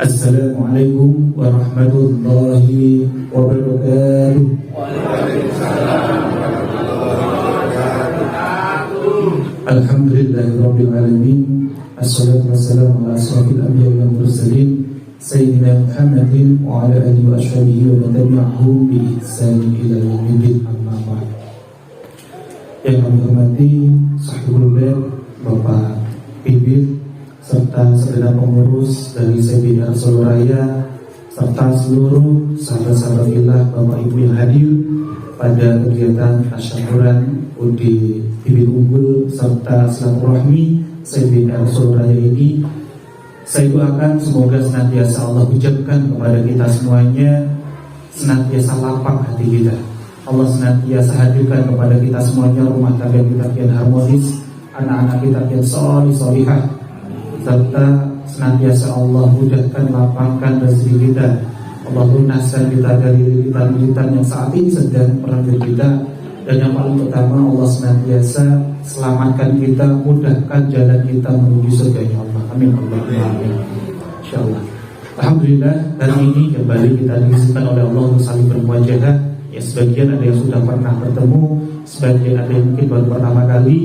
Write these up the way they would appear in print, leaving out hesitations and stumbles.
Assalamualaikum warahmatullahi wabarakatuh. Alhamdulillahirabbil alamin. Assalatu wassalamu ala asyrafil anbiya'i wal mursalin sayyidina Muhammadin wa ala alihi wa ashabihi wa man tabi'ahum bi ihsanin ila yaumil amma ba'd. Yang kami hormati Sahibul Bait Bapak Bibit serta segenap pengurus dari CBD Solo Raya serta seluruh sahabat-sahabat fillah Bapak Ibu yang hadir pada kegiatan tasyakuran UD Bibit Unggul serta silaturahmi CBD Solo Raya ini. Saya doakan semoga senantiasa Allah ucapkan kepada kita semuanya, senantiasa lapang hati kita. Allah senantiasa hadirkan kepada kita semuanya rumah tangga kita yang harmonis, anak-anak kita yang solih-solihah, serta senantiasa Allah mudahkan, lapangkan rezeki kita. Allah lunaskan kita dari lilitan-lilitan yang saat ini sedang merangkul kita. Dan yang paling utama, Allah senantiasa selamatkan kita, mudahkan jalan kita menuju surganya Allah. Amin. Amin. Insyaallah. Alhamdulillah, hari ini kembali kita diizinkan oleh Allah untuk saling bermuajahah. Ya, sebagian ada yang sudah pernah bertemu, sebagian ada yang mungkin baru pertama kali.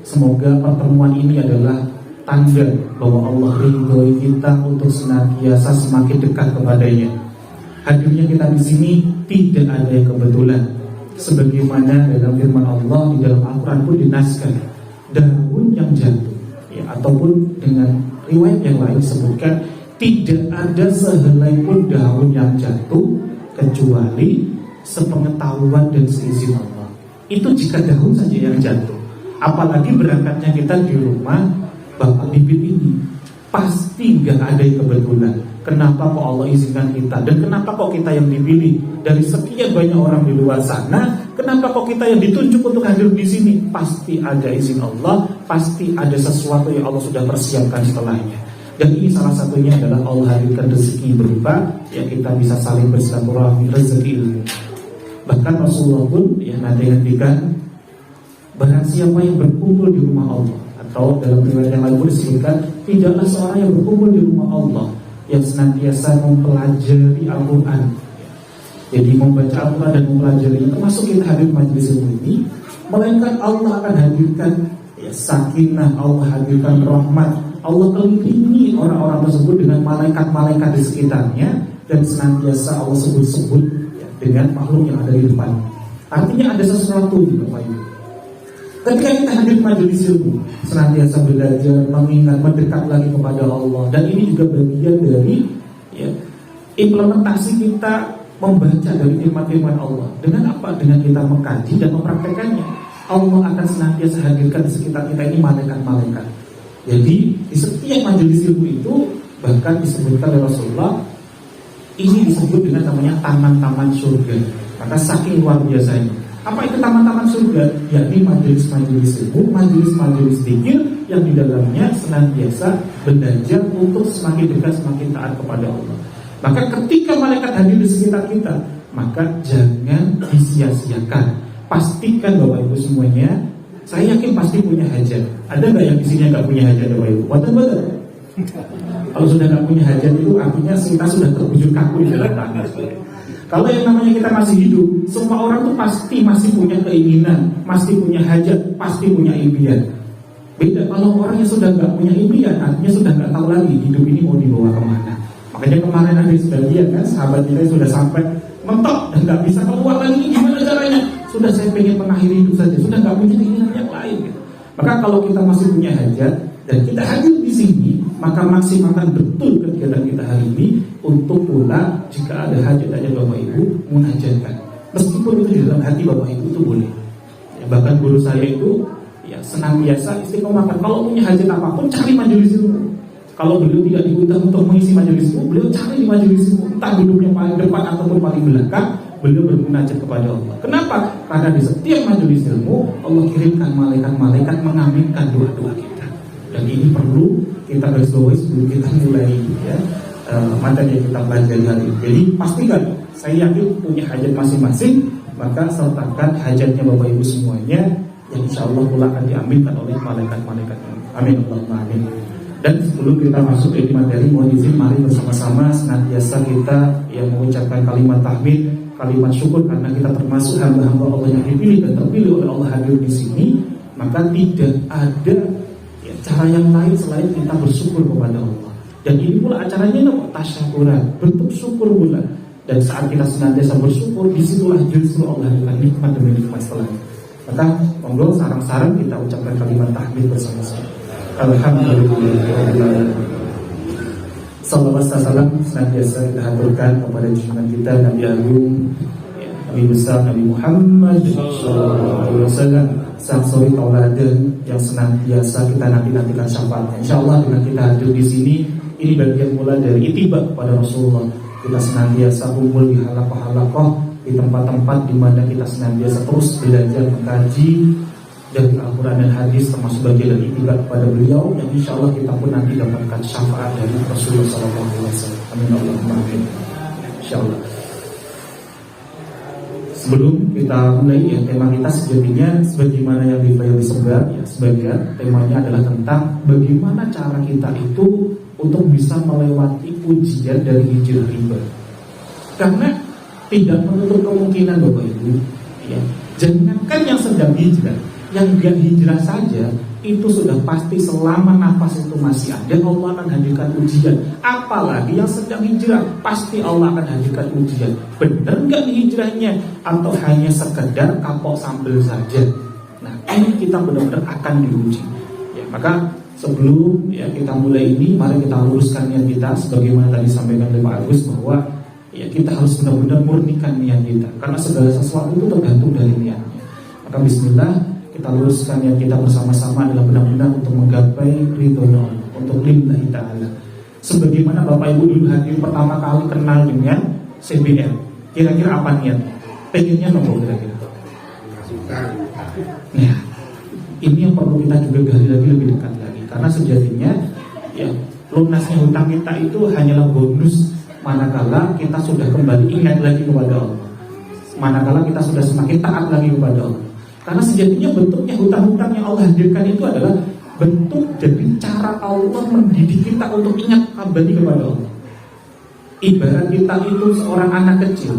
Semoga pertemuan ini adalah tanda bahwa Allah ridhoi kita untuk senantiasa semakin dekat kepadanya. Hadirnya kita di sini tidak ada yang kebetulan. Sebagaimana dalam firman Allah di dalam Al-Quran pun dinaskan, daun yang jatuh, ya, ataupun dengan riwayat yang lain disebutkan tidak ada sehelai pun daun yang jatuh kecuali sepengetahuan dan seizin Allah. Itu jika daun saja yang jatuh. Apalagi berangkatnya kita di rumah Bapak Bibit ini, pasti gak ada yang kebetulan. Kenapa kok Allah izinkan kita? Dan kenapa kok kita yang dipilih? Dari sekian banyak orang di luar sana, kenapa kok kita yang ditunjuk untuk hadir di sini? Pasti ada izin Allah, pasti ada sesuatu yang Allah sudah persiapkan setelahnya. Dan ini salah satunya adalah Allah hadirkan rezeki berupa ya kita bisa saling bersilaturahmi, rezeki ilmu. Bahkan Rasulullah pun yang nanti ngendikan, barang siapa yang berkumpul di rumah Allah, atau dalam riwayat yang lain pun disebutkan, tidaklah seorang yang berkumpul di rumah Allah yang senantiasa mempelajari Al-Quran. Jadi membaca Al-Quran dan mempelajari, termasuk kita hadir majelis ilmu ini, melainkan Allah akan hadirkan ya, sakinah, Allah hadirkan rahmat, Allah kelilingi orang-orang tersebut dengan malaikat-malaikat di sekitarnya, dan senantiasa Allah sebut-sebut ya, dengan makhluk yang ada di depan. Artinya ada sesuatu di Bapak Ibu. Ketika kita hadir majelis ilmu, senantiasa belajar, mengingat, mendekat lagi kepada Allah. Dan ini juga bagian dari ya, implementasi kita membaca dari firman-firman Allah. Dengan apa? Dengan kita mengkaji dan mempraktekannya. Allah akan senantiasa hadirkan di sekitar kita ini malaikat-malaikat. Jadi di setiap majelis ilmu itu bahkan disebutkan oleh Rasulullah, ini disebut dengan namanya taman-taman surga. Maka saking luar biasanya. Apa itu taman-taman surga? Yakni majelis-majelis ilmu, majelis-majelis zikir yang di dalamnya senantiasa belajar untuk semakin dekat, semakin taat kepada Allah. Maka ketika malaikat hadir di sekitar kita, maka jangan disia-siakan. Pastikan Bapak Ibu semuanya, saya yakin pasti punya hajat. Ada nggak yang di sini nggak punya hajat Bapak Ibu? Betul-betul. Kalau sudah nggak punya hajat itu artinya kita sudah terbujur kaku di dalam tangan. Kalau yang namanya kita masih hidup, semua orang tuh pasti masih punya keinginan, pasti punya hajat, pasti punya impian. Beda kalau orang yang sudah nggak punya impian, artinya sudah nggak tahu lagi hidup ini mau dibawa kemana. Makanya kemarin ada sebagian kan sahabat kita sudah sampai mentok dan nggak bisa keluar lagi, gimana caranya? Sudah saya pengen mengakhiri hidup saja, sudah nggak punya keinginan yang lain. Gitu. Maka kalau kita masih punya hajat dan kita hadir di sini, maka maksimalkan betul kegiatan kita hari ini untuk pula jika ada hajat-hajat Bapak Ibu munajatkan. Meskipun itu di dalam hati Bapak Ibu itu boleh. Ya, bahkan guru saya itu ya senantiasa istiqomahkan kalau punya hajat apapun cari majelis ilmu. Kalau beliau tidak diundang untuk mengisi majelis ilmu, beliau cari di majelis ilmu, entah duduknya paling depan ataupun paling belakang, beliau bermunajat kepada Allah. Kenapa? Karena di setiap majelis ilmu Allah kirimkan malaikat-malaikat mengaminkan doa-doa kita. Dan ini perlu kita garis bawahi sebelum kita mulai ya, materi yang kita pelajari hari ini. Jadi pastikan, saya yakin punya hajat masing-masing, maka sertakan hajatnya Bapak Ibu semuanya, yang insya Allah pula akan diambilkan oleh malaikat-malaikat. Amin. Allahumma amin. Dan sebelum kita masuk ke materi, mohon izin mari bersama-sama senantiasa kita yang mengucapkan kalimat tahmid, kalimat syukur karena kita termasuk hamba-hamba Allah yang dipilih dan terpilih oleh Allah hadir di sini. Maka tidak ada cara yang lain selain kita bersyukur kepada Allah. Dan ini pula acaranya tasyakuran, bentuk syukur pula. Dan saat kita senantiasa bersyukur, disitulah justru Allah akan nikmat demi nikmat selanjutnya. Maka monggo sarang-sarang kita ucapkan kalimat tahmid bersama-sama. Alhamdulillah. Sallallahu alaihi wasallam senantiasa kita haturkan kepada junjungan kita Nabi Agung, Nabi besar Nabi Muhammad sallallahu alaihi wasallam, sang suri tauladan yang senantiasa kita nanti-nantikan syafaatnya. Insyaallah dengan kita hadir di sini, ini bagian mula dari ittiba kepada Rasulullah. Kita senantiasa kumpul di halaqah-halaqah, di tempat-tempat di mana kita senantiasa terus belajar mengkaji dari Al-Quran dan hadis, termasuk bagian dari ittiba kepada beliau yang insya Allah kita pun nanti dapatkan syafaat dari Rasulullah SAW. Amin Allahumma amin. Insya Allah. Sebelum kita mulai tema kita sejatinya sebagaimana yang disebar sebagian temanya adalah tentang bagaimana cara kita itu untuk bisa melewati ujian dari hijrah riba. Karena tidak menutup kemungkinan Bapak Ibu, jangankan yang sedang hijrah, yang gak hijrah saja itu sudah pasti selama nafas itu masih ada Allah akan hadirkan ujian. Apalagi yang sedang hijrah, pasti Allah akan hadirkan ujian. Benar gak nih hijrahnya? Atau hanya sekedar kapok sambel saja? Nah ini kita benar-benar akan diuji. Maka sebelum kita mulai ini, mari kita luruskan niat kita sebagaimana tadi sampaikan oleh Pak Agus bahwa kita harus benar-benar murnikan niat kita, karena segala sesuatu itu tergantung dari niatnya. Maka bismillah, kita luruskan niat kita bersama-sama adalah benar-benar untuk menggapai ridho Allah, untuk lillahi ta'ala. Sebagaimana Bapak Ibu dulu hadir pertama kali kenal dengan CBR, kira-kira apa niatnya? Pengennya nomor kira-kira? Nah, ini yang perlu kita juga gali lagi lebih dekat lagi, karena sejatinya lunasnya hutang kita itu hanyalah bonus manakala kita sudah kembali ingat lagi kepada Allah, manakala kita sudah semakin taat lagi kepada Allah. Karena sejatinya bentuknya hutang-hutang yang Allah hadirkan itu adalah bentuk dari cara Allah mendidik kita untuk ingat kembali kepada Allah. Ibarat kita itu seorang anak kecil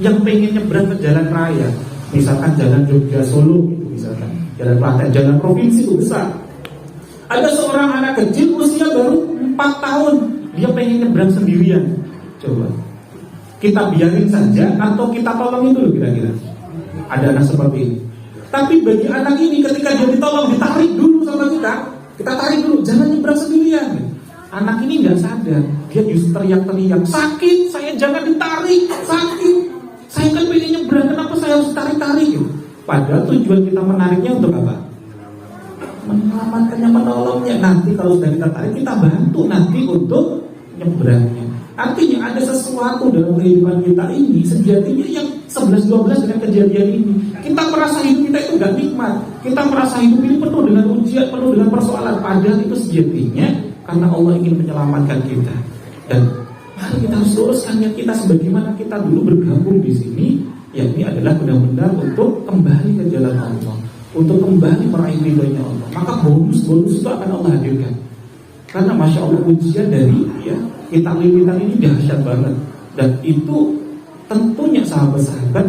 yang pengen nyebrang ke jalan raya, misalkan jalan Jogja Solo gitu, misalkan jalan Klaten, jalan provinsi itu besar. Ada seorang anak kecil usia baru 4 tahun, dia pengen nyebrang sendirian. Coba kita biarin saja atau kita tolong itu loh kira-kira. Ada anak seperti ini. Tapi bagi anak ini ketika dia ditolong, ditarik dulu sama kita tarik dulu, jangan nyebrang sendirian. Anak ini nggak sadar, dia justru teriak-teriak, sakit, saya jangan ditarik, sakit, saya kan pengen nyebrang, kenapa saya harus tarik-tarik? Padahal tujuan kita menariknya untuk apa? Menyelamatkannya, menolongnya. Nanti kalau sudah kita tarik, kita bantu nanti untuk nyebrangnya. Artinya ada sesuatu dalam kehidupan kita ini sejatinya yang 11-12 dengan kejadian ini. Kita merasa hidup kita itu gak nikmat. Kita merasa hidup ini penuh dengan ujian, penuh dengan persoalan. Padahal itu sejatinya karena Allah ingin menyelamatkan kita. Dan mari kita harus luruskan niat kita sebagaimana kita dulu bergabung di sini. Ini adalah benar-benar untuk kembali ke jalan Allah, untuk kembali meraih ridhonya Allah. Maka bonus-bonus itu akan Allah hadirkan. Karena Masya Allah ujian dari kita lilitan ini dahsyat banget. Dan itu tentunya sahabat-sahabat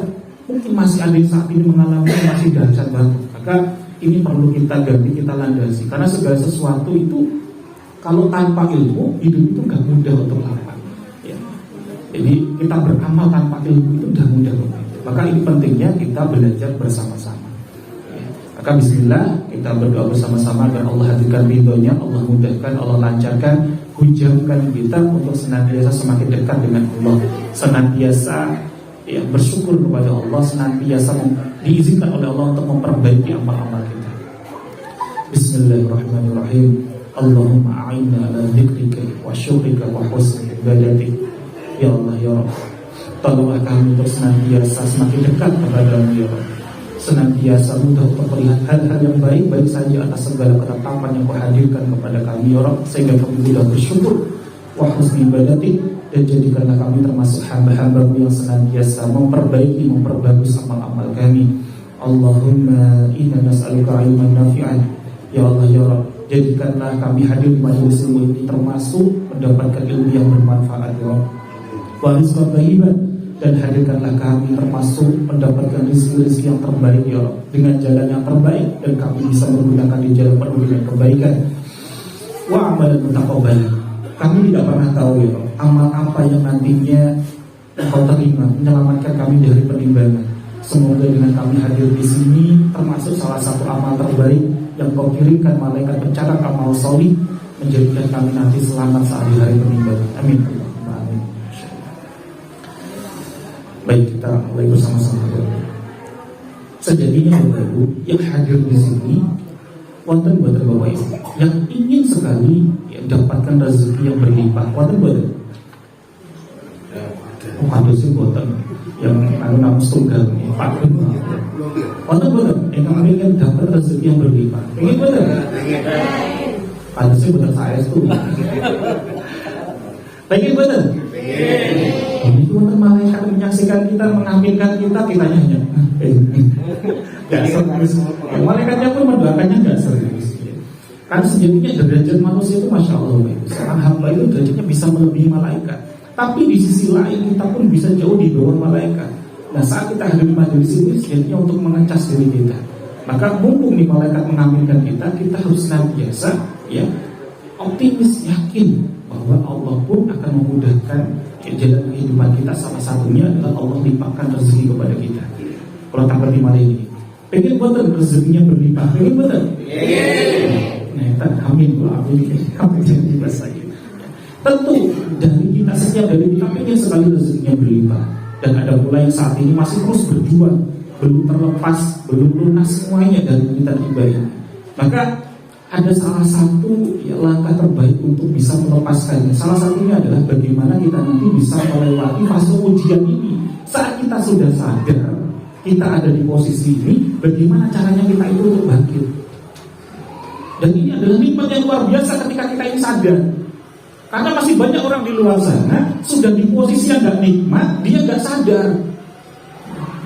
mungkin masih ada yang saat ini mengalami masih dahsyat banget. Maka ini perlu kita ganti, kita landasi. Karena segala sesuatu itu kalau tanpa ilmu, hidup itu gak mudah untuk lapang. Jadi kita beramal tanpa ilmu itu gak mudah. Maka ini pentingnya kita belajar bersama-sama. Maka bismillah, kita berdoa bersama-sama agar Allah hadirkan ridhonya, Allah mudahkan, Allah lancarkan, hujamkan kita untuk senantiasa semakin dekat dengan Allah, senantiasa bersyukur kepada Allah, senantiasa diizinkan oleh Allah untuk memperbaiki amal-amal kita. Bismillahirrahmanirrahim. Allahumma a'inna ala dzikrika wa syukrika wa husni ibadatik. Ya Allah ya Rabb, tolonglah kami untuk senantiasa semakin dekat kepada-Mu ya Rabb, senantiasa mudah untuk melihat hal-hal yang baik saja atas segala ketetapan yang Kau hadirkan kepada kami ya Rabb, sehingga kami mudah bersyukur wa husni ibadatik, dan jadikanlah kami termasuk hamba-hamba-Mu yang senantiasa memperbagus amal-amal kami. Allahumma inna nas'aluka ilman nafi'an. Ya Allah ya Rabb, Jadikanlah kami hadir di majelis ilmu ini termasuk mendapatkan ilmu yang bermanfaat ya Rabb. Wa rizqan thayyiban, dan hadirkanlah kami termasuk mendapatkan rezeki yang terbaik ya Rabb, dengan jalan yang terbaik, dan kami bisa menggunakan di jalan penuh dengan kebaikan. Wa amalan mutaqabbalan, kami tidak pernah tahu ya Rabb, amal apa yang nantinya Engkau terima menyelamatkan kami dari penimbangan. Semoga dengan kami hadir di sini termasuk salah satu amal terbaik yang Kau kirimkan malaikat pencatat amal solih, menjadikan kami nanti selamat saat di hari penimbangan. Amin. Amin. Baik, kita mulai bersama-sama. Sejatinya Bapak Ibu yang hadir di sini, wonten boten Bapak Ibu yang ingin sekali dapatkan rezeki yang berlimpah, wonten boten? Ada sih boten yang namun tunggal Pak Bin. Wonten boten ingkang ingin dapat rezeki yang berlimpah. Ingin boten? Ada sih boten saya itu. Ingin boten? Ini wonten malaikat menyaksikan kita, mengaminkan kita, kitanya hanya nggak serius. Malaikatnya pun mendoakannya nggak serius. Karena sejatinya derajat manusia itu masya Allah, seorang hamba itu derajatnya bisa melebihi malaikat. Tapi di sisi lain kita pun bisa jauh di bawah malaikat. Nah saat kita hadir di majelis ini sejatinya untuk mengecas diri kita. Maka mumpung nih malaikat mengaminkan kita, kita harus senantiasa ya optimis, yakin bahwa Allah pun akan memudahkan jalan kehidupan kita. Salah satunya adalah Allah limpahkan rezeki kepada kita. Kalau tanpa di malam ini, pengen betul rezekinya berlimpah, pengen betul. Nah, amin, amin yang dibasai. Tentu dari kita, setiap dari kita pengen sekali rezekinya berlimpah. Dan ada pula yang saat ini masih terus berjuang, belum terlepas, belum lunas semuanya dari kita tiba ini. Maka ada salah satu langkah terbaik untuk bisa melepaskannya. Salah satunya adalah bagaimana kita nanti bisa melewati fase ujian ini. Saat kita sudah sadar kita ada di posisi ini, bagaimana caranya kita itu untuk bangkit. Dan ini adalah nikmat yang luar biasa ketika kita ini sadar. Karena masih banyak orang di luar sana sudah di posisi yang gak nikmat, dia gak sadar.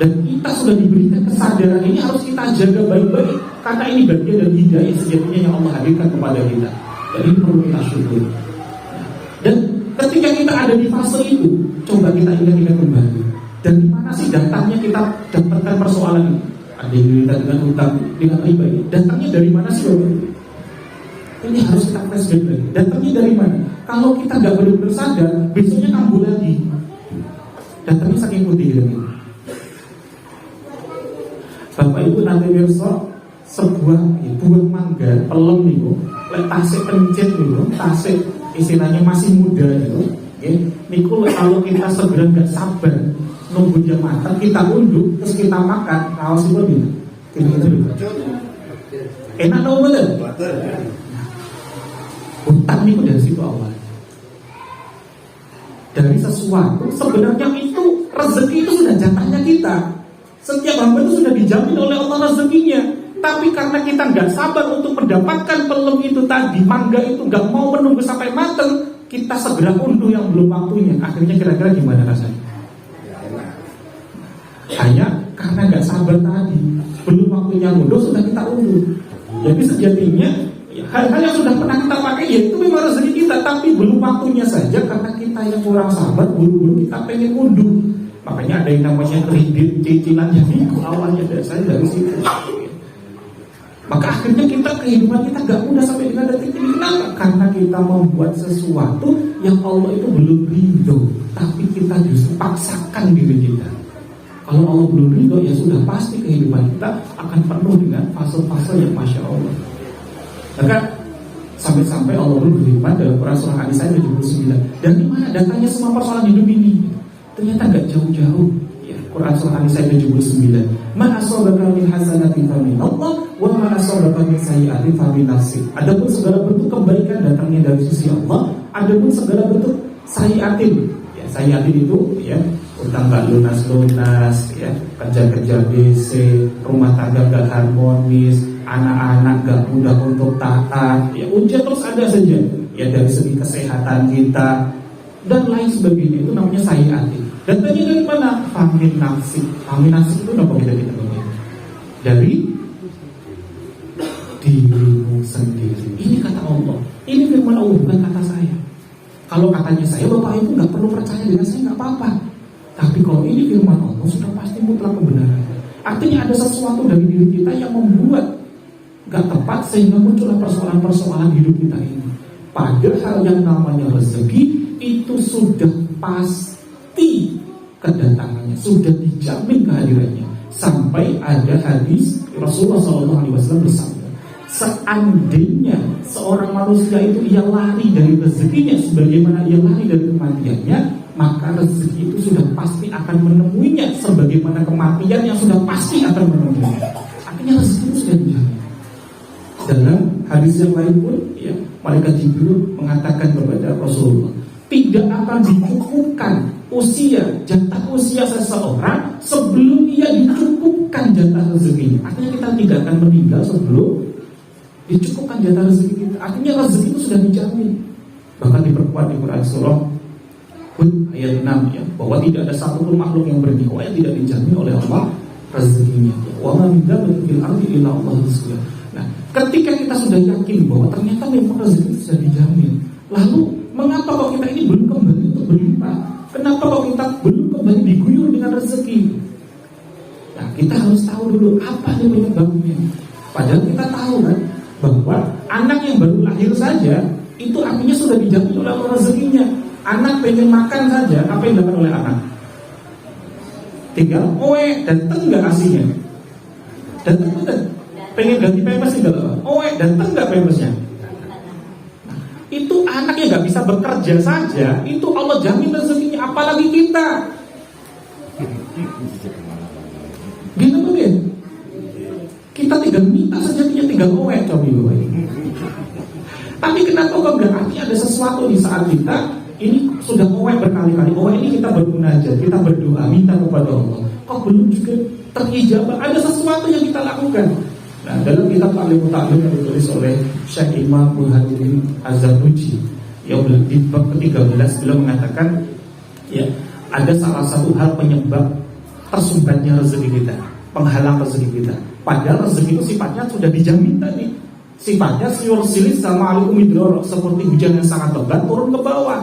Dan kita sudah diberikan kesadaran ini harus kita jaga baik-baik. Karena ini bagian dari hidayah sejatinya yang Allah hadirkan kepada kita. Dan ini perlu kita syukuri. Dan ketika kita ada di fase itu, coba kita ingat-ingat kembali. Dan di mana sih datangnya kita dapatkan persoalan ini? Ada yang kita dengan hutang, dengan riba ini. Datangnya dari mana sih? Ini harus kita flashback lagi. Datangnya dari mana? Kalau kita nggak benar-benar sadar, besoknya kambuh lagi. Datangnya saking putih gitu. Bapak Ibu nanti besok sebuah buah mangga pelem nih, tasik pencet gitu, tasik istilahnya masih muda gitu. Niku kalau kita segera nggak sabar nunggu dia matang, kita unduh terus kita makan, kaos itu gitu. Enak dong bener. Utang itu dari situ awal. Dari sesuatu sebenarnya itu rezeki itu sudah jatahnya kita. Setiap hamba itu sudah dijamin oleh Allah rezekinya. Tapi karena kita nggak sabar untuk mendapatkan pelem itu tadi, mangga itu nggak mau menunggu sampai matang, kita segera unduh yang belum waktunya. Akhirnya kira-kira gimana rasanya? Hanya karena nggak sabar tadi, belum waktunya unduh sudah kita unduh. Jadi sejatinya hal-hal yang sudah pernah kita pakai ya itu memang rezeki kita, tapi belum waktunya saja karena kita yang kurang sabar, buru-buru kita pengen unduh. Makanya ada yang namanya kredit cicilan, jadi awalnya dari situ. Maka akhirnya kita kehidupan kita gak mudah sampai dengan detik ini. Kenapa? Karena kita membuat sesuatu yang Allah itu belum ridho, tapi kita justru paksakan diri kita. Kalau Allah belum ridho, ya sudah pasti kehidupan kita akan penuh dengan fase-fase yang Masya Allah. Maka sampai-sampai Allah berfirman dalam Quran surah An-Nisa 79. Dan di mana datangnya semua persoalan hidup ini? Ternyata gak jauh-jauh. Ya, Quran surah An-Nisa 79. Ma asabaka min hasanatin fa min Allah wa ma asabaka min sayyi'atin fa min nafsik. Adapun segala bentuk kebaikan datangnya dari sisi Allah, adapun segala bentuk sayyi'atin. Ya, sayyi'atin itu ya utang gak lunas-lunas, ya kerja-kerja BC, rumah tangga gak harmonis, anak-anak gak mudah untuk taat, ya ujian terus ada saja. Ya dari segi kesehatan kita dan lain sebagainya, itu namanya sayyi'atin. Datangnya dari mana? Famin nafsik. Famin nafsik itu apa kita ngomongin? Dari dirimu sendiri. Ini firman Allah, bukan kata saya. Kalau katanya saya, Bapak Ibu nggak perlu percaya dengan saya, nggak apa-apa. Tapi kalau ini firman Allah, sudah pasti mutlak kebenaran. Artinya ada sesuatu dari diri kita yang membuat nggak tepat sehingga muncullah persoalan-persoalan hidup kita ini. Padahal yang namanya rezeki itu sudah pasti kedatangannya, sudah dijamin kehadirannya. Sampai ada hadis Rasulullah SAW bersabda, seandainya seorang manusia itu ia lari dari rezekinya sebagaimana ia lari dari kematiannya, maka rezeki itu sudah pasti akan menemuinya sebagaimana kematian yang sudah pasti akan menemuinya. Artinya rezeki itu sudah dijamin. Dalam hadis yang lain pun, ya, malaikat Jibril mengatakan kepada Rasulullah, tidak akan dicukupkan jatah usia seseorang sebelum ia dicukupkan jatah rezekinya. Artinya kita tidak akan meninggal sebelum dicukupkan jatah rezeki kita. Artinya rezeki itu sudah dijamin. Bahkan diperkuat di Quran surah Hud ayat 6, ya, bahwa tidak ada satupun makhluk yang bernyawa yang tidak dijamin oleh Allah rezekinya. Wa ma min dabbatin fil ardi illa Allah rizquha. Nah, ketika kita sudah yakin bahwa ternyata memang rezeki sudah dijamin, lalu mengapa kok kita ini belum kembali untuk berlimpah? Kenapa kok kita belum kembali diguyur dengan rezeki? Nah, kita harus tahu dulu apa yang penyebabnya. Padahal kita tahu kan bahwa anak yang baru lahir saja itu artinya sudah dijamin oleh Allah rezekinya. Anak pengen makan saja, apa yang dilakukan oleh anak? Tinggal oe dan tenggak asinya. Dan pengen ganti pempes tinggal oe dan tenggak pempesnya. Itu anak yang nggak bisa bekerja saja, itu Allah jamin rezekinya, apalagi kita. Gitu kan? Kita tinggal minta saja, dia tinggal oe, coba. Tapi kenapa kok nggak? Artinya ada sesuatu di saat kita ini sudah oe berkali-kali. Oe ini kita bermunajat, kita berdoa, minta kepada Allah. Kok belum juga terijabah? Ada sesuatu yang kita lakukan. Nah, dalam kitab Ta'limut Ta'lim yang ditulis oleh Syekh Imam Burhanuddin Az-Zarnuji, yang di bab ke-13 beliau mengatakan, ya, ada salah satu hal penyebab tersumbatnya rezeki kita, penghalang rezeki kita. Padahal rezeki itu sifatnya sudah dijamin tadi. Sifatnya siyur silis sama alikum idror, seperti hujan yang sangat lebat turun ke bawah.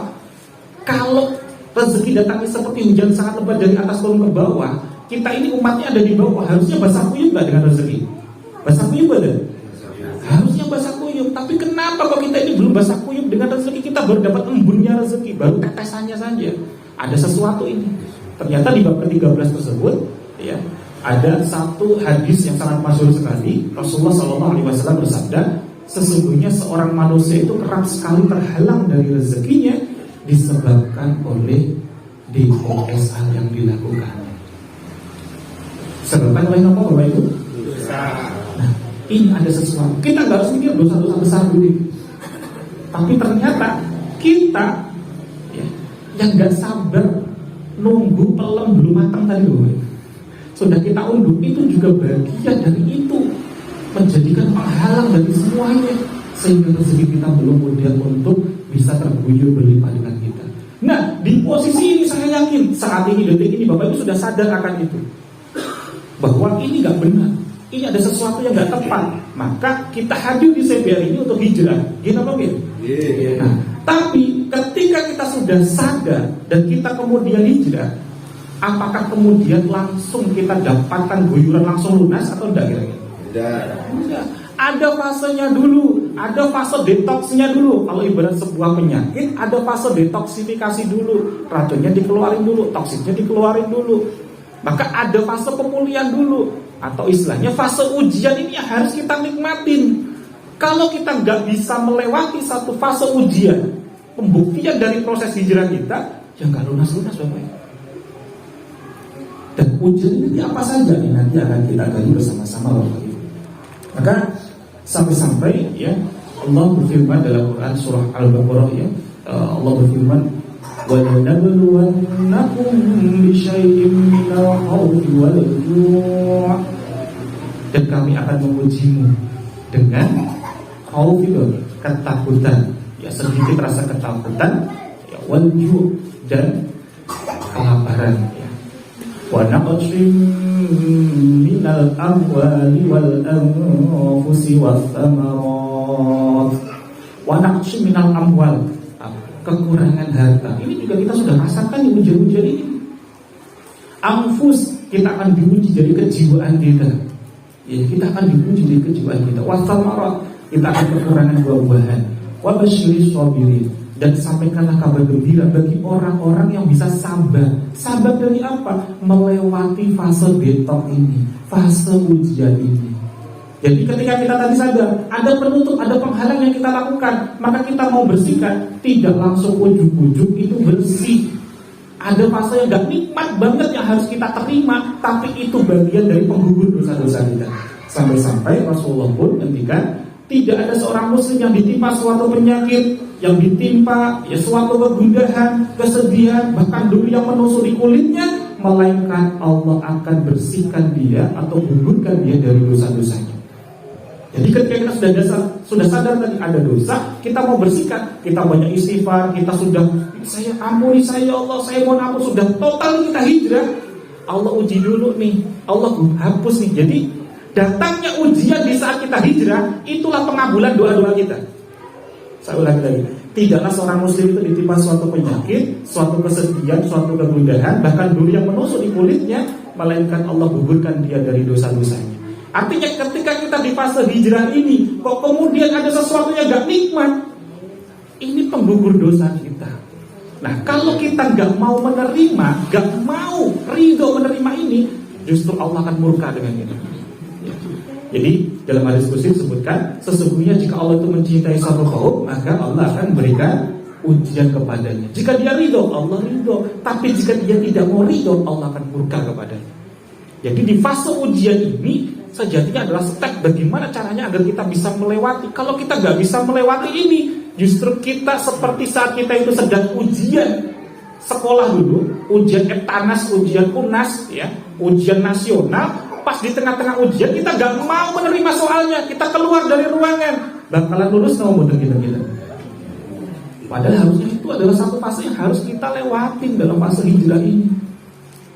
Kalau rezeki datangnya seperti hujan sangat lebat dari atas turun ke bawah, kita ini umatnya ada di bawah, harusnya basah kuyup nggak dengan rezeki? Basah kuyup ada? Harusnya basah kuyup. Tapi kenapa kok kita ini belum basah kuyup dengan rezeki? Kita baru dapat embunnya rezeki, baru tetesannya saja. Ada sesuatu ini. Ternyata di bab ke-13 tersebut, ya, ada satu hadis yang sangat masyhur sekali. Rasulullah SAW bersabda, sesungguhnya seorang manusia itu kerap sekali terhalang dari rezekinya disebabkan oleh DOSA yang dilakukannya. Sebabkan oleh apa Bapak Ibu? Nah, ini ada sesuatu. Kita nggak harus mikir dosa-dosa besar dulu. Tapi ternyata kita, ya, yang nggak sabar nunggu pelem belum matang tadi loh. Sudah kita unduh, itu juga bagian dari itu, menjadikan penghalang dari semuanya, sehingga rezeki kita belum mudah untuk bisa terguyur berlimpah dengan kita. Nah, di posisi ini saya yakin saat ini, detik ini Bapak Ibu sudah sadar akan itu, bahwa ini nggak benar, ini ada sesuatu yang nggak tepat. Maka kita hadir di CBR ini untuk hijrah, gitu apa gitu? Nah, tapi ketika kita sudah sadar dan kita kemudian hijrah, apakah kemudian langsung kita dapatkan guyuran langsung lunas atau enggak kira-kira? Tidak. Ada fasenya dulu, ada fase detoksnya dulu. Kalau ibarat sebuah penyakit, ada fase detoksifikasi dulu. Racunnya dikeluarin dulu, toksiknya dikeluarin dulu. Maka ada fase pemulihan dulu, atau istilahnya fase ujian ini yang harus kita nikmatin. Kalau kita nggak bisa melewati satu fase ujian, pembuktian dari proses hijrah kita, ya nggak lunas-lunas Bapak. Dan ujian ini apa saja nih nanti akan kita gali bersama-sama Bapak Ibu. Maka sampai-sampai, ya, Allah berfirman dalam Quran surah Al-Baqarah, ya, Allah berfirman, وَلَنَبْلُوَنَّكُمْ بِشَيْءٍ مِّنَ الْخَوْفِ وَالْجُوعِ, dan kami akan mengujimu dengan khauf itu ketakutan, ya, sedikit rasa ketakutan, ya, wal-ju' dan kelaparan, ya. Wa naqshim minal amwali wal anfusi wath thamarat wa naqsin minal amwal, kekurangan harta. Ini juga kita sudah rasakan di ujian-ujian ini. Anfus, kita akan diuji dari kejiwaan kita. Ya, kita akan diuji dari kejiwaan kita. Wasamarat, kita akan kekurangan buah-buahan. Wa basyiris sabirin, dan sampaikanlah kabar gembira bagi orang-orang yang bisa sabar. Sabar dari apa? Melewati fase detok ini, fase ujian ini. Jadi ketika kita tadi sadar, ada penutup, ada penghalang yang kita lakukan, maka kita mau bersihkan, tidak langsung ujuk-ujuk itu bersih. Ada fase yang gak nikmat banget yang harus kita terima, tapi itu bagian dari penggugur dosa-dosa kita. Sampai-sampai Rasulullah pun ketika tidak ada seorang muslim yang ditimpa suatu penyakit, yang ditimpa suatu kegundahan, kesedihan, bahkan duri yang menusuk di kulitnya, melainkan Allah akan bersihkan dia atau gugurkan dia dari dosa-dosanya. Jadi ketika kita sudah sadar tadi ada dosa, kita mau bersihkan, kita banyak istighfar, kita sudah, saya ampuni saya ya Allah, saya mohon ampun, sudah total kita hijrah. Allah uji dulu nih, Allah hapus nih. Jadi datangnya ujian di saat kita hijrah, itulah pengabulan doa-doa kita. Saya ulangi lagi, tidaklah seorang muslim itu ditimpa suatu penyakit, suatu kesedihan, suatu kegundahan, bahkan duri yang menusuk di kulitnya, melainkan Allah gugurkan dia dari dosa-dosanya. Artinya ketika kita di fase hijrah ini, kok kemudian ada sesuatu yang gak nikmat, ini penggugur dosa kita. Nah, kalau kita gak mau menerima, gak mau ridho menerima ini, justru Allah akan murka dengan itu. Jadi dalam hadis Qudsi disebutkan, sesungguhnya jika Allah itu mencintai satu kaum, maka Allah akan berikan ujian kepadanya. Jika dia ridho, Allah ridho. Tapi jika dia tidak mau ridho, Allah akan murka kepadanya. Jadi di fase ujian ini sejatinya adalah step bagaimana caranya agar kita bisa melewati. Kalau kita gak bisa melewati ini, justru kita seperti saat kita itu sedang ujian sekolah dulu, ujian Eptanas, ujian UNAS, ya, ujian nasional. Pas di tengah-tengah ujian kita gak mau menerima soalnya, kita keluar dari ruangan, bakalan lulus sama mudah kita. Padahal harusnya itu adalah satu fase yang harus kita lewatin dalam fase hijrah ini.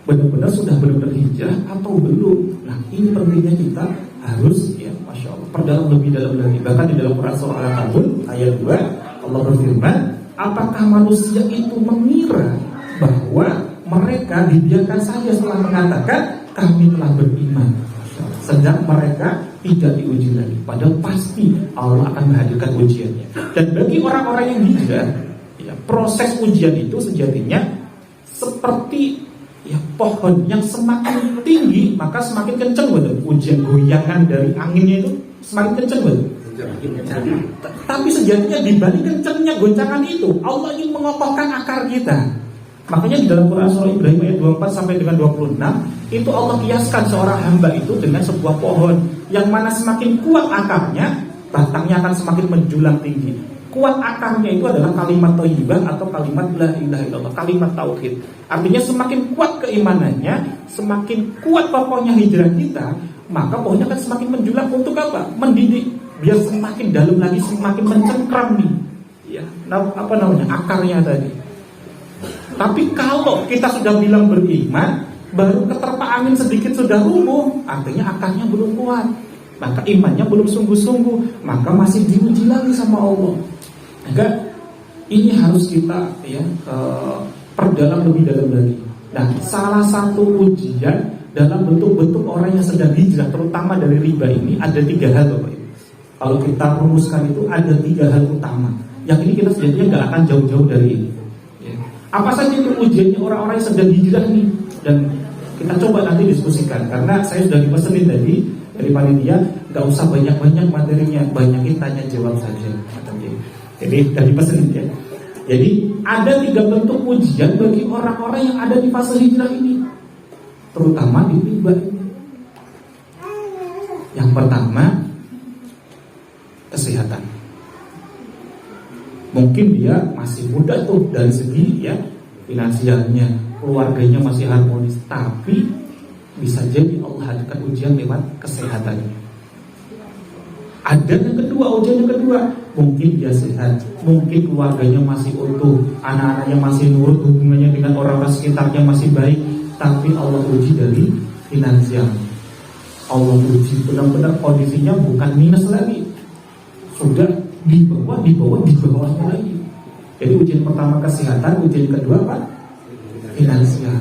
Benar-benar sudah benar-benar hijrah atau belum? Nah, ini pentingnya kita harus, ya, masya Allah, perdalam lebih dalam lagi. Bahkan di dalam Quran surah Al-Ankabut ayat 2 Allah berfirman, apakah manusia itu mengira bahwa mereka dibiarkan saja setelah mengatakan kami telah beriman, sedang mereka tidak diuji lagi. Padahal pasti Allah akan menghadirkan ujiannya. Dan bagi orang-orang yang hijrah, ya, proses ujian itu sejatinya seperti, ya, pohon yang semakin tinggi maka semakin kencang, betul. Ujian goyangan dari anginnya itu semakin kencang, betul. Tapi sejatinya dibanding kencangnya goncangan itu, Allah ingin mengokohkan akar kita. Makanya di dalam Quran surah Ibrahim ayat 24 sampai dengan 26 itu Allah kiaskan seorang hamba itu dengan sebuah pohon yang mana semakin kuat akarnya, batangnya akan semakin menjulang tinggi. Kuat akarnya itu adalah kalimat thayyibah atau kalimat la ilaha illallah, kalimat tauhid. Artinya semakin kuat keimanannya, semakin kuat pokoknya hijrah kita, maka pohonnya akan semakin menjulang untuk apa? Mendidik, biar semakin dalam lagi, semakin mencengkram nih, ya, apa namanya, akarnya tadi. Tapi kalau kita sudah bilang beriman, baru keterpa angin sedikit sudah rubuh, artinya akarnya belum kuat, maka imannya belum sungguh-sungguh, maka masih diuji lagi sama Allah. Maka ini harus kita, ya, perdalam lebih dalam lagi. Nah, salah satu ujian dalam bentuk-bentuk orang yang sedang hijrah, terutama dari riba ini, ada 3 hal, Bapak Ibu. Kalau kita rumuskan itu ada 3 hal utama. Yang ini kita sejatinya nggak akan jauh-jauh dari ini. Ya. Apa saja itu ujiannya orang-orang yang sedang hijrah nih? Dan kita coba nanti diskusikan, karena saya sudah dipesenin tadi dari panitia, nggak usah banyak-banyak materinya, banyakin tanya jawab saja. Jadi dari pesenin, ya. Jadi ada 3 bentuk ujian bagi orang-orang yang ada di fase hijrah ini, terutama di riba ini. Yang pertama, kesehatan. Mungkin dia masih muda tuh dari segi, ya, finansialnya, keluarganya masih harmonis, tapi bisa jadi Allah hadirkan ujian lewat kesehatannya. Ada yang kedua, ujian yang kedua, mungkin dia sehat, mungkin keluarganya masih utuh, anak-anaknya masih nurut, hubungannya dengan orang-orang sekitarnya masih baik, tapi Allah uji dari finansial. Allah uji benar-benar kondisinya bukan minus lagi, sudah di bawahnya lagi. Jadi ujian pertama kesehatan, ujian kedua apa? Finansial.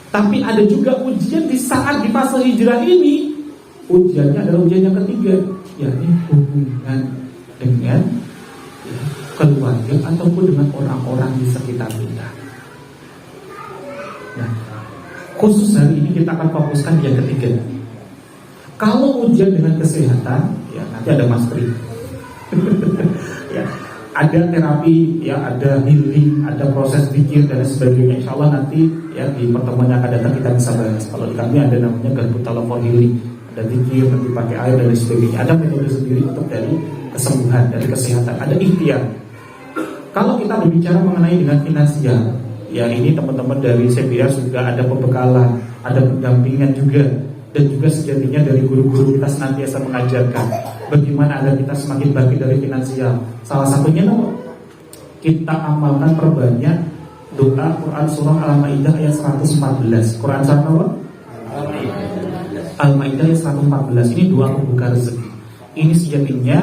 Tapi ada juga ujian di saat di fase hijrah ini. Ujiannya adalah ujian yang ketiga, yakni hubungan dengan keluarga ataupun dengan orang-orang di sekitar kita. Nah, khusus hari ini kita akan fokuskan yang ketiga. Kalau ujian dengan kesehatan, ya nanti ada mastery. Ya, ada terapi, ya ada healing, ada proses pikir dan sebagainya. Insya Allah nanti ya di pertemuan yang akan datang kita bisa bahas. Kalau di kami ada namanya Garbu Talafon Healing, ada pikir, nanti pakai air dan sebagainya. Ada metode sendiri untuk dari kesembuhan, dari kesehatan. Ada ikhtiar. Kalau kita berbicara mengenai dengan finansial, ya ini teman-teman dari CBR juga ada pembekalan, ada pendampingan juga. Dan juga sejatinya dari guru-guru kita senantiasa mengajarkan bagaimana agar kita semakin bangkit dari finansial. Salah satunya kita amalkan perbanyak doa Quran surah Al-Maidah ayat 114. Quran surah apa? Al-Maidah ayat 114. Ini doa pembuka rezeki. Ini sejatinya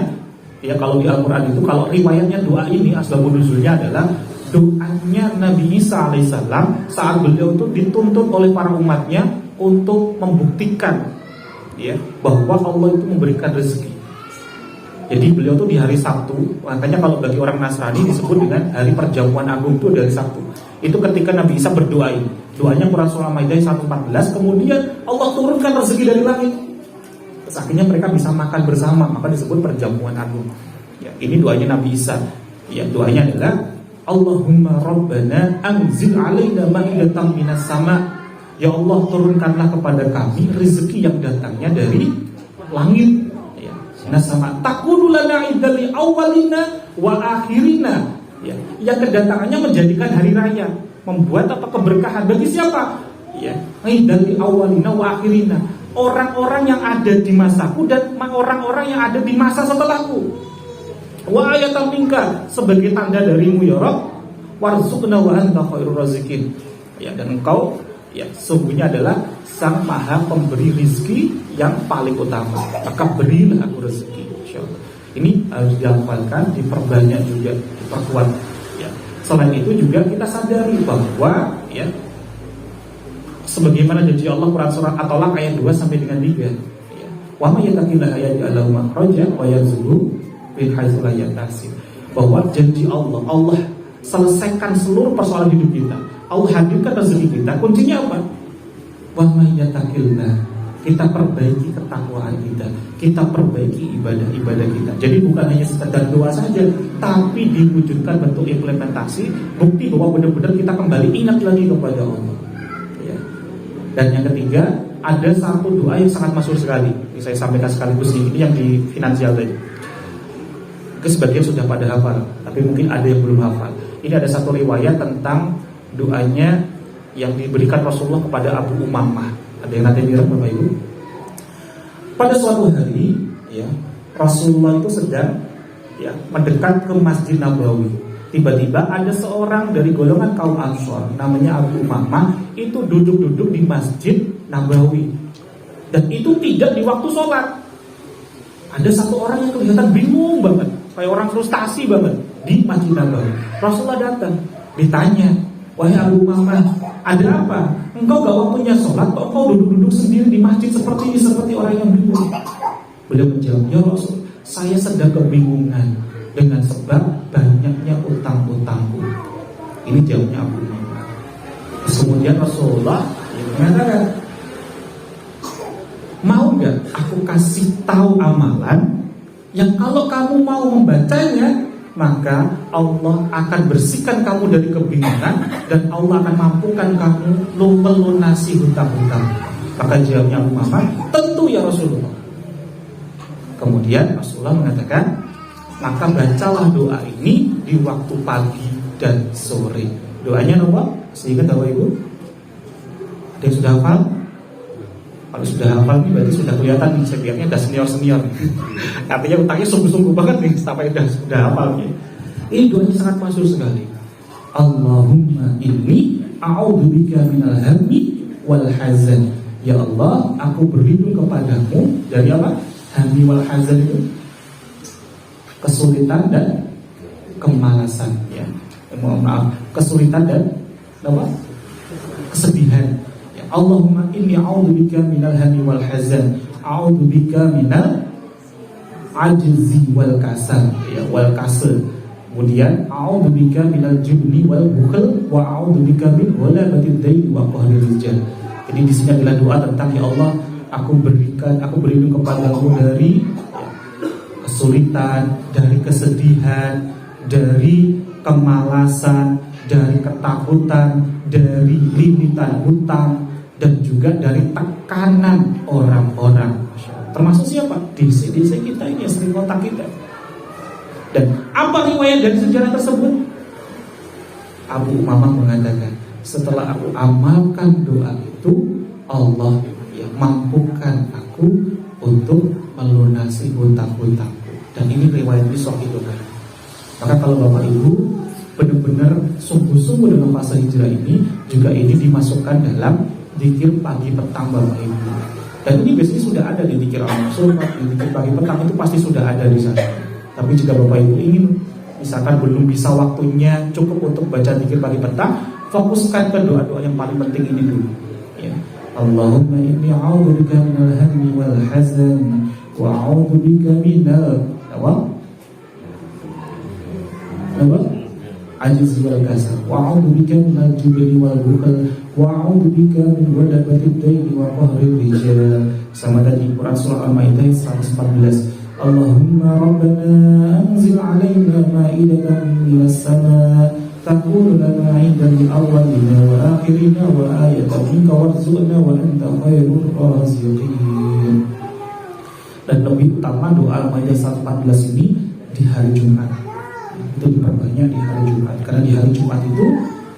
ya kalau di Al-Quran itu, kalau riwayatnya doa ini asbabun nuzulnya adalah doanya Nabi Isa alaihissalam saat beliau itu dituntut oleh para umatnya untuk membuktikan ya bahwa Allah itu memberikan rezeki. Jadi beliau tuh di hari Sabtu, makanya kalau bagi orang Nasrani disebut dengan hari perjamuan agung itu dari Sabtu. Itu ketika Nabi Isa berdoa, doanya Quran surah Al-Maidah 114, kemudian Allah turunkan rezeki dari langit. Terus akhirnya mereka bisa makan bersama, maka disebut perjamuan agung. Ya, ini doanya Nabi Isa. Ya, doanya adalah Allahumma Rabbana anzil alaina ma'idatan minas sama. Ya Allah, turunkanlah kepada kami rezeki yang datangnya dari langit. Ya. Nah sama takunu lana idali awalina wa akhirina. Ya. Yang kedatangannya menjadikan hari raya, membuat apa keberkahan bagi siapa? Ya. Idali awalina wa akhirina. Orang-orang yang ada di masaku dan orang-orang yang ada di masa setelahku. Wa ayatan minka, sebagai tanda darimu ya Rabb. Warzuqna wa anta khairur razikin. Ya, dan engkau ya sesungguhnya adalah sang maha pemberi rezeki yang paling utama, maka berilah aku rezeki, insyaallah. Ini harus dihafalkan, diperbanyak juga, diperkuat ya. Selain itu juga kita sadari bahwa ya sebagaimana janji Allah Quran surah At-Talaq ayat 2 sampai dengan 3 ya. Wa may yattaqillaha yaj'al makhraja wa yarzuqhu min haitsu la yahtasib. Bahwa janji Allah selesaikan seluruh persoalan hidup kita. Allah hadirkan rezeki kita. Kuncinya apa? Wa may yattaqillah. Kita perbaiki ketakwaan kita, kita perbaiki ibadah-ibadah kita. Jadi bukan hanya sekedar doa saja, tapi diwujudkan bentuk implementasi, bukti bahwa benar-benar kita kembali ingat lagi kepada Allah. Ya. Dan yang ketiga, ada satu doa yang sangat masyhur sekali. Ini saya sampaikan sekaligus ini yang di finansial tadi. Sebagian sudah pada hafal, tapi mungkin ada yang belum hafal. Ini ada satu riwayat tentang doanya yang diberikan Rasulullah kepada Abu Umamah. Ada yang nanti mirip Bapak Ibu. Pada suatu hari ya, Rasulullah itu sedang ya, mendekat ke Masjid Nabawi. Tiba-tiba ada seorang dari golongan kaum Ansor, namanya Abu Umamah, itu duduk-duduk di Masjid Nabawi. Dan itu tidak di waktu sholat. Ada satu orang yang kelihatan bingung banget, kayak orang frustasi banget di Masjid Nabawi. Rasulullah datang, ditanya, wahai Abu Umamah, ada apa? Engkau gak waktunya sholat, kok engkau duduk-duduk sendiri di masjid seperti ini, seperti orang yang bingung? Beliau menjawab, ya Rasul, saya sedang kebingungan dengan sebab banyaknya utang-utangku. Ini jawabnya Abu Umamah. Kemudian Rasulullah mengatakan, mau gak aku kasih tahu amalan yang kalau kamu mau membacanya, maka Allah akan bersihkan kamu dari kebingungan dan Allah akan mampukan kamu melunasi hutang-hutang. Maka jawabnya Abu Umamah, tentu ya Rasulullah. Kemudian Rasulullah mengatakan, maka bacalah doa ini di waktu pagi dan sore. Doanya apa? Sehingga tahu Ibu? Ada yang sudah hafal? Kalau sudah hafal nih berarti sudah kelihatan nih, setiapnya udah senior-senior. Artinya utangnya sungguh-sungguh banget nih sampai sudah hafal nih. Ini doanya sangat masyhur sekali. Allahumma inni a'udzubika minal hammi wal hazan. Ya Allah, aku berlindung kepadamu dari apa? Hammi wal hazan itu kesulitan dan kemalasan, ya. Mohon maaf, kesulitan dan apa? Kesedihan. Ya, Allahumma inni a'udzubika minal hammi wal hazan, a'udzubika minal ajzi wal kasal, ya, wal kasal. Kemudian a'udzubika minal jubni wal bukhl wa a'udzubika min ghalabatid dayn wa qahrir rijal. Jadi di sini adalah doa tentang, ya Allah, aku berlindung kepadamu dari kesulitan, dari kesedihan, dari kemalasan, dari ketakutan, dari limitan hutang, dan juga dari tekanan orang-orang. Termasuk siapa? DC kita ini yang sering kontak kita. Dan apa riwayat dari sejarah tersebut? Abu Umamah mengatakan, setelah aku amalkan doa itu, Allah yang mampukan aku untuk melunasi hutang-hutangku. Dan ini riwayat sahih itu kan. Maka kalau Bapak Ibu benar-benar sungguh-sungguh dalam fase hijrah ini, juga ini dimasukkan dalam zikir pagi petang Bapak Ibu. Dan ini biasanya sudah ada di zikir al-mansur, di zikir pagi petang itu pasti sudah ada di sana. Tapi jika Bapak Ibu ingin, misalkan belum bisa waktunya cukup untuk baca zikir pagi petang, fokuskan ke doa-doa yang paling penting ini dulu. Ya. Allahumma inni a'udzubika minal hammi wal hazan wa a'udzubika minal ajzi wal kasal wa a'udzubika minal jubni wal bukhl wa a'udzubika min ghalabatid dayn wa qahrir rijal. Sama tadi Quran surah Al-Maidah 114. Allahumma rabbana anzil 'alaina ma'idatan minas sama' takunu lana 'indan lil awwalina wa akhirina wa ayatan minka warzuqna wa anta khairur raziqin. Dan lebih utama doa Al-Maidah 114 ini di hari Jumat. Itu diperbanyak di hari Jumat, karena di hari Jumat itu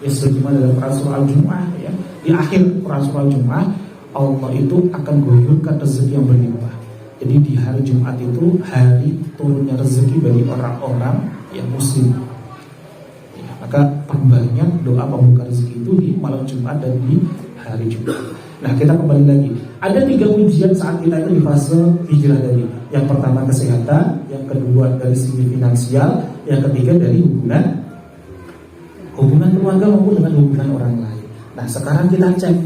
ya sebagaimana dalam Quran surah Al-Jumu'ah, ya, di akhir Quran surah Al-Jumu'ah Allah itu akan guyurkan rezeki yang berlimpah. Jadi di hari Jumat itu hari turunnya rezeki bagi orang-orang yang muslim. Ya, maka perbanyak doa pembuka rezeki itu di malam Jumat dan di hari Jumat. Nah, kita kembali lagi. Ada 3 ujian saat kita itu di fase hijrah tadi. Yang pertama kesehatan, yang kedua dari segi finansial, yang ketiga dari hubungan keluarga maupun dengan hubungan orang lain. Nah, sekarang kita cek.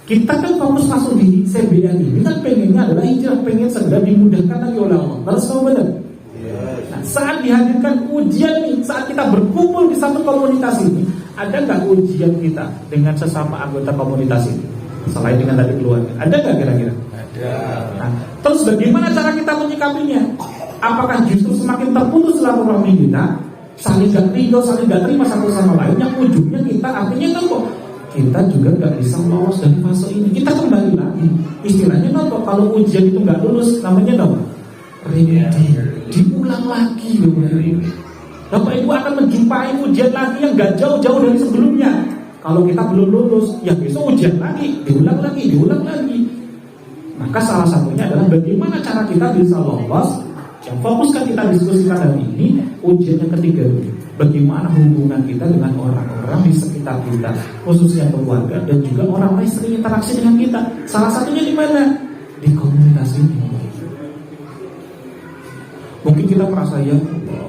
Kita kan fokus masuk di CBN ini kan pengennya adalah hijrah, pengen segera dimudahkan lagi oleh Allah. Harus tahu benar. Nah, saat dihadirkan ujian nih, saat kita berkumpul di satu komunitas ini, ada nggak ujian kita dengan sesama anggota komunitas ini? Selain dengan tadi keluarga, ada nggak kira-kira? Ada. Nah, terus bagaimana cara kita menyikapinya? Apakah justru semakin terputus silaturahmi kita, saling gak ridho, saling gak terima satu sama lain, yang ujungnya kita artinya kan kok kita juga gak bisa lolos dari fase ini. Kita kembali lagi, istilahnya nopo, kalau ujian itu gak lulus, namanya nopo remedi, diulang lagi. Bapak Ibu akan menjumpai ujian lagi yang gak jauh-jauh dari sebelumnya. Kalau kita belum lulus, ya besok ujian lagi, diulang lagi. Maka salah satunya adalah bagaimana cara kita bisa lolos. Yang fokuskan kita diskusikan hari ini, ujian yang ketiga, bagaimana hubungan kita dengan orang-orang di sekitar kita, khususnya keluarga dan juga orang lain sering interaksi dengan kita. Salah satunya di mana? Di komunitas ini. Mungkin kita merasa, ya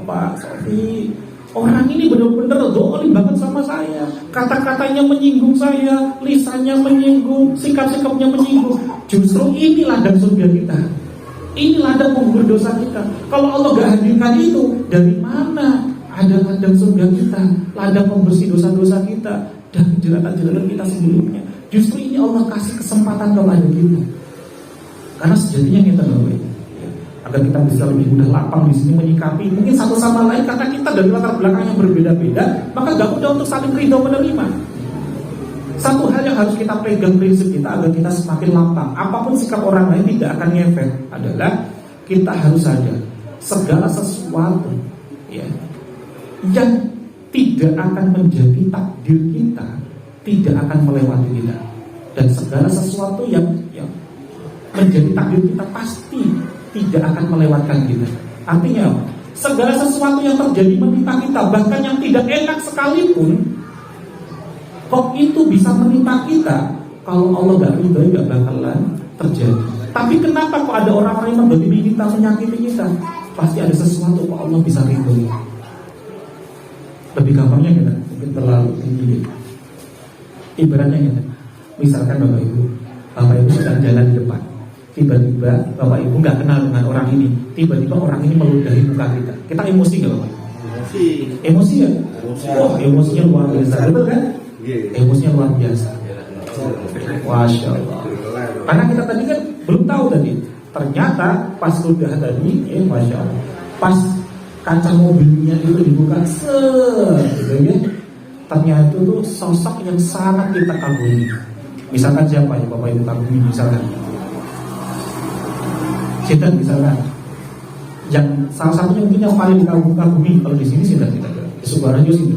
Pak Sofi, orang ini benar-benar zalim banget sama saya, kata-katanya menyinggung saya, lisannya menyinggung, sikap-sikapnya menyinggung. Justru ini ladang surga kita, ini ladang pengukur dosa kita. Kalau Allah gak hadirkan itu, dari mana ada ladang surga kita, ladang pembersih dosa-dosa kita dan jeratan-jeratan kita sebelumnya? Justru ini Allah kasih kesempatan kepada kita, karena sejatinya kita tahu, agar kita bisa lebih mudah lapang di sini menyikapi mungkin satu sama lain, karena kita dari latar belakang yang berbeda-beda, maka gak mudah untuk saling ridho menerima. Satu hal yang harus kita pegang prinsip kita agar kita semakin lapang, apapun sikap orang lain tidak akan ngefek, adalah kita harus sadar segala sesuatu ya, yang tidak akan menjadi takdir kita tidak akan melewati kita, dan segala sesuatu yang menjadi takdir kita pasti tidak akan melewatkan kita. Artinya segala sesuatu yang terjadi menimpa kita, bahkan yang tidak enak sekalipun, kok itu bisa menimpa kita, kalau Allah gak ridho gak bakalan terjadi. Tapi kenapa kok ada orang-orang yang mendolimi kita, menyakiti kita? pasti ada sesuatu kok Allah bisa ridho. Lebih gampangnya kita mungkin terlalu tinggi. Ibaratnya kita, misalkan Bapak Ibu sedang jalan di depan, tiba-tiba Bapak Ibu nggak kenal dengan orang ini, tiba-tiba orang ini meludahi muka kita. Kita emosi nggak Bapak? Emosi ya? Wah, emosinya luar biasa, betul kan? Emosinya luar biasa. Masya Allah. Karena kita tadi kan belum tahu tadi. Ternyata pas udah tadi, Masya Allah, pas kaca mobilnya itu dibuka, gitu ya. Ternyata itu sosok yang sangat kita kagumi. Misalkan siapa ya Bapak Ibu kagumi, misalkan Setan, misalkan yang salah satunya mungkin yang paling dikagumi kalau di sini Setan kita di Sukoharjo sini.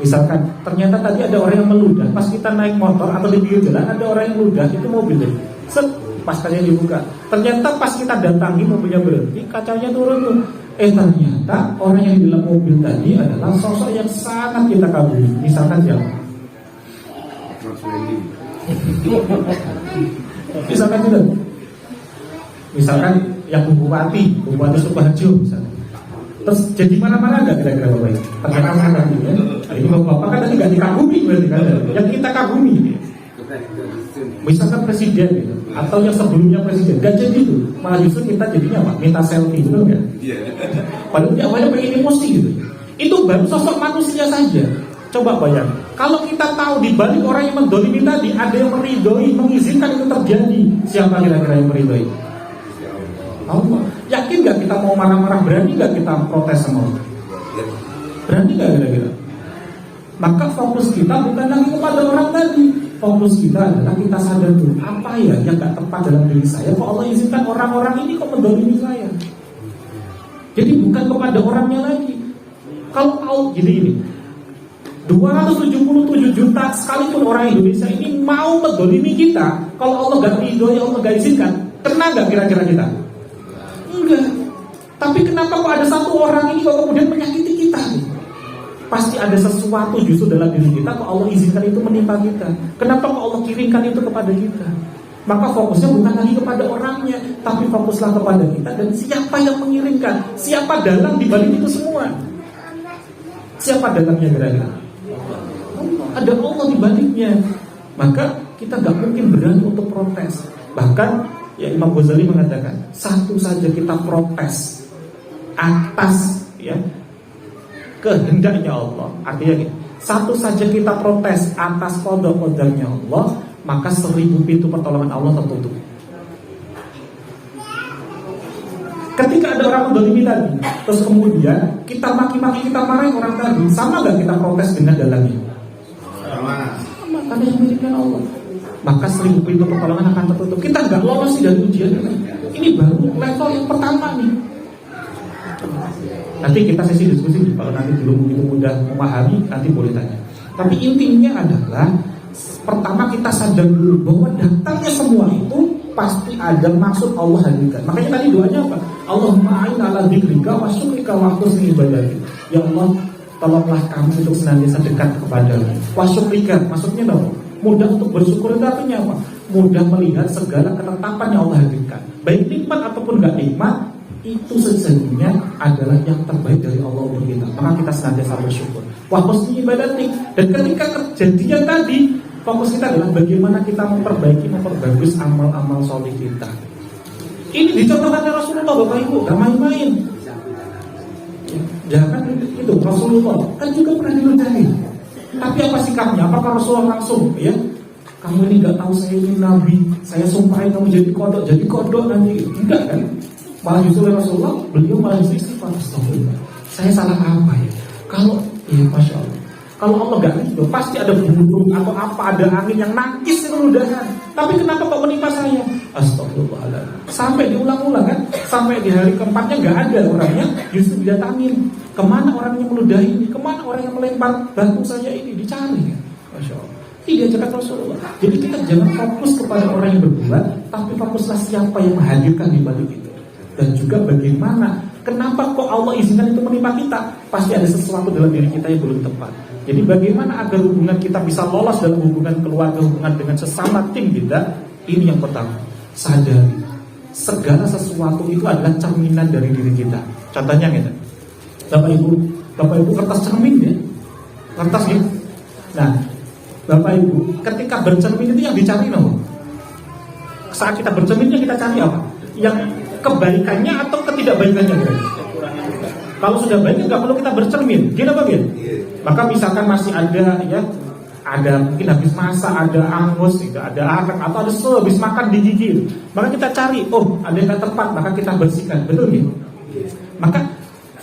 Misalkan ternyata tadi ada orang yang meludah pas kita naik motor atau di pinggir jalan, ada orang yang meludah, itu mobil deh. Pas kacanya dibuka, ternyata pas kita datangi mobilnya berhenti, kacanya turun tuh. Ternyata orang yang di dalam mobil tadi adalah sosok yang sangat kita kagumi. Misalkan siapa? Misalkan juga, misalkan yang Bupati Sukoharjo misalnya. Terus jadi mana-mana nggak kira-kira Bapak Ibu? Ternyata mana ya? Ini Bapak kan tadi nggak dikagumi berarti kan? Yang kita kagumi. Misalkan presiden gitu, atau yang sebelumnya presiden, gak jadi itu, malah justru kita jadinya apa? Minta selfie gitu kan? Padahal dia awalnya pengen emosi gitu. Itu baru sosok manusia saja. Coba bayang, kalau kita tahu di balik orang yang mendolimi tadi ada yang meridhoi, mengizinkan itu terjadi, siapa kira-kira yang meridhoi? Allah. Yakin gak kita mau marah-marah? Berani gak kita protes sama Allah? Berani gak kira-kira? Maka fokus kita bukan lagi kepada orang tadi. Fokus kita adalah kita sadar dulu, apa ya yang gak tepat dalam diri saya, kok Allah izinkan orang-orang ini kok mendolimi saya. Jadi bukan kepada orangnya lagi. Kalau Allah gini 277 juta sekalipun orang Indonesia ini mau mendolimi kita, kalau Allah gak ridho, ya Allah gak izinkan, kena gak kira-kira kita? Enggak. Tapi kenapa kok ada satu orang ini kok kemudian menyakiti kita? Pasti ada sesuatu justru dalam diri kita kok Allah izinkan itu menimpa kita. Kenapa kok Allah kirimkan itu kepada kita? Maka fokusnya bukan lagi kepada orangnya, tapi fokuslah kepada kita dan siapa yang mengirimkan, siapa dalang di balik itu semua. Siapa dalangnya kira-kira? Ada Allah di baliknya. Maka kita gak mungkin berani untuk protes. Bahkan ya Imam Ghazali mengatakan, satu saja kita protes atas ya kehendaknya Allah. Artinya satu saja kita protes atas qada-qadarnya Allah, maka 1000 pintu pertolongan Allah tertutup. Ketika ada orang mendolimi tadi, terus kemudian kita maki-maki, kita marahin orang tadi, sama gak kita protes dengan dalangnya? Sama. Karena yang miliknya Allah, maka 1000 pintu pertolongan akan tertutup. Kita gak lolos dari ujian ini. Ini baru level yang pertama nih. Nanti kita sesi diskusi, kalau nanti belum begitu mudah memahami, nanti boleh tanya. Tapi intinya adalah, pertama kita sadar dulu bahwa datangnya semua itu pasti ada maksud Allah hadirkan. Makanya tadi doanya apa? Allahumma a'in ala dzikrika wa syukrika wa husni ibadatik. Ya Allah, tolonglah kami untuk senantiasa dekat kepadamu. Wa syukrika, maksudnya apa? Mudah untuk bersyukur itu artinya apa? Mudah melihat segala ketetapan yang Allah hadirkan. Baik nikmat ataupun gak nikmat, itu sesungguhnya adalah yang terbaik dari Allah untuk kita. Maka kita senantiasa bersyukur. Wa husni ibadatik. Dan ketika kejadian tadi, fokus kita adalah bagaimana kita memperbagus amal-amal soleh kita. Ini dicontohkan oleh Rasulullah, Bapak Ibu, gak main-main. Jangan itu Rasulullah kan juga pernah diludahi. Tapi apa sikapnya? Apakah Rasulullah langsung ya? Kamu ini gak tahu saya ini Nabi, saya sumpahin kamu jadi kodok nanti. Enggak kan? Malah justru Rasulullah, beliau malah justru istighfar. Astagfirullah, saya salah apa ya? Kalau ya Masya Allah, kalau Allah gak gitu, pasti ada burung atau apa, ada angin yang nangkis keludahan. Tapi kenapa kok menimpa saya? Astagfirullahaladzim. Sampai diulang-ulang kan? Sampai di hari keempatnya gak ada orangnya, justru didatangin. Kemana orang yang meludahi ini? Kemana orang yang melempar batu saya ini? Dicari kan? Masya Allah. Tidak jaga Rasulullah. Jadi kita jangan fokus kepada orang yang berbuat, tapi fokuslah siapa yang menghadirkan di balik itu. Dan juga bagaimana, kenapa kok Allah izinkan itu menimpa kita? Pasti ada sesuatu dalam diri kita yang belum tepat. Jadi bagaimana agar hubungan kita bisa lolos dalam hubungan keluarga, hubungan dengan sesama tim kita? Ini yang pertama, sadari segala sesuatu itu adalah cerminan dari diri kita. Contohnya gitu, Bapak Ibu kertas cermin ya, kertas gitu. Nah, Bapak Ibu ketika bercermin itu yang dicari no? Saat kita bercermin kita cari apa? Yang kebaikannya atau ketidakbaikannya gitu? Kalau sudah baik nggak perlu kita bercermin, gitu apa gitu? Maka misalkan masih ada ya, ada mungkin habis masak, ada angus, gitu, ada arak atau ada habis makan digigit, maka kita cari, oh ada yang nggak tepat, maka kita bersihkan, betul gitu? Maka